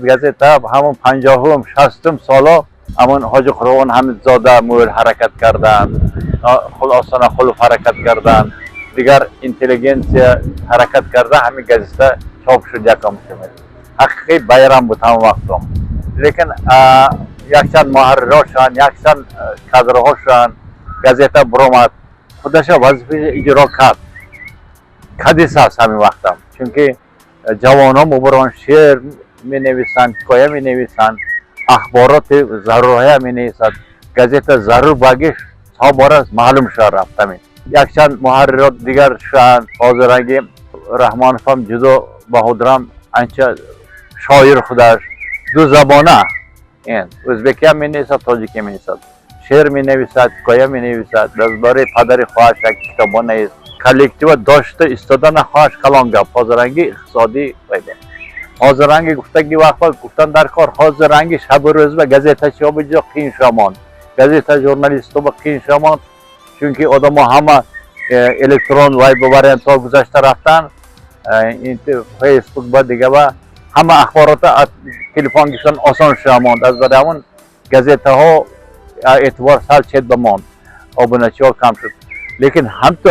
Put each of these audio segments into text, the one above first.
gazeta همون 50 60 سالا همون حاج خروان حمیدزاده مول حرکت کردن خلاصانه خلوف حرکت کردن دیگر اینتلیجنسیا حرکت کرده همین گزیته چاپ شد یکم شد حقیقی بیرم بود هم وقتم لیکن یکچند محرراشان یکچند کادرهاشان گزیته برآمد خودش وظیفه اجرا کرد کدیس است همین وقتم چونکه جوانان مبران شعر می نویسند حکایه می نویسند اخبارات ضروریه می نویسند گزیته ضرور باگش تا بار معلوم شد رفتم یکچند محررات دیگر شدند حاضرنگی رحمان فهم جدو بهادرم انچه شاعر خودش دو زبانه این ازبکی هم می نویسد تاجیکی می نویسد شعر می نویسد حکایه می نویسد درباره پدر خواهش کتابان نیست کلکتیو داشته استادن خواهش کلان گپ حاضرنگی اقتصادی پیدا حاضرنگی گفتگی وقت گفتن در کار حاضرنگی شب و روز به گزیته چیا بجا قین شمان گزیته ژورنالیستو با قین شمان چونکه آدم همه الکترون وای ببرن تا گذشته رفتن این فیسبوک با دیگه و همه اخبارات تلفن گشتن آسان شمان از بعد همون گزیته ها اعتبار سال چید بمان آبونچی ها کم شد لیکن هم تو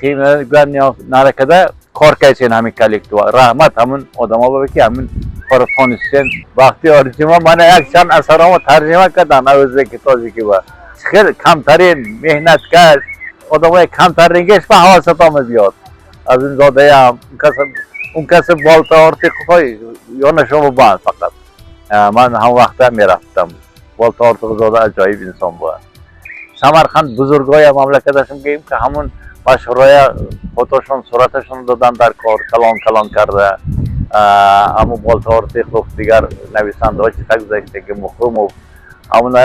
قیمت نرکده کار کیسین همین کلکتیو رحمت همون آدم ها ببکی همین کار تانستین وقتی آرزیما من یک چند اثرامو ترجمه کردن ازبکی تاجیکی با خیلی کمترین مهنت کرد آدم های کمترینگش به حواست هم زیاد از این زاده هم اون کسی بالتا آرتی خواهی یا نشو ببند فقط من هم وقت هم میرفتم بالتا آرتی زاده عجایب انسان بود سمرقند بزرگای مملکتشون گیم که همون مشهورای فوتوشون صورتشون دادن در کار کلان کرده همون بالتا آرتی خوب دیگر نویسنده های چقدر گذاشته که مخروم و همون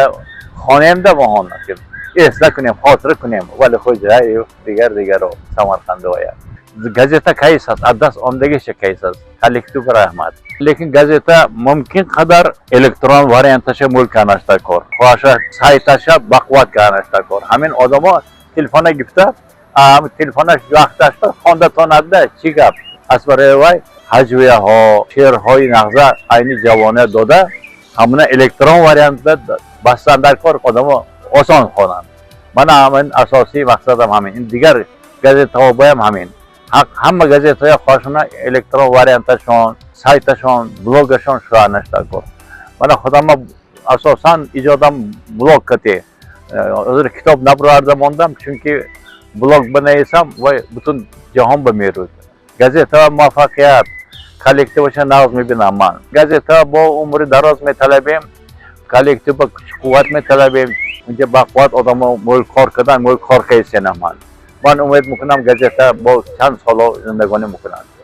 خانیم ده ماهان که احسا کنیم خاطره کنیم ولی خود جای دیگر رو سمرقند هاید گزیته کیس است از دست آمدگیش کیس است کلکتیو رحمت لیکن گزیته ممکن قدر الکترون واریانتش ملک کنشته کار خواهش سایتش بقوت کنشته کار همین آدم ها تلفن گفته تلفنش وقتش خونده تا نده چی گفت از برای وای حجویه ها شعرهای نغزه اینی جوانه داده همونه الکترون واریانت بستن در کار آدم ها آسان خوانند من همین اساسی مقصدم همین این دیگر گزیته ها بایم همین همه گزیته های خواهشونه الکترون واریانتشون سایتشون بلوگشون شروع نشده کن من خودم اساسا ایجادم بلوگ کتی از کتاب نبرارده موندم چونکه بلوگ بنویسم و بتون جهان بمیرود گزیته موفقیت کلکتیوش ناز میبینم من گزیته با عمر دراز میطلبیم کلکتیو با قوت میطلبیم اونجا با قوت آدم مول کار کردن مول کار کیسه من امید میکنم گزیته با چند سال زندگانی میکنم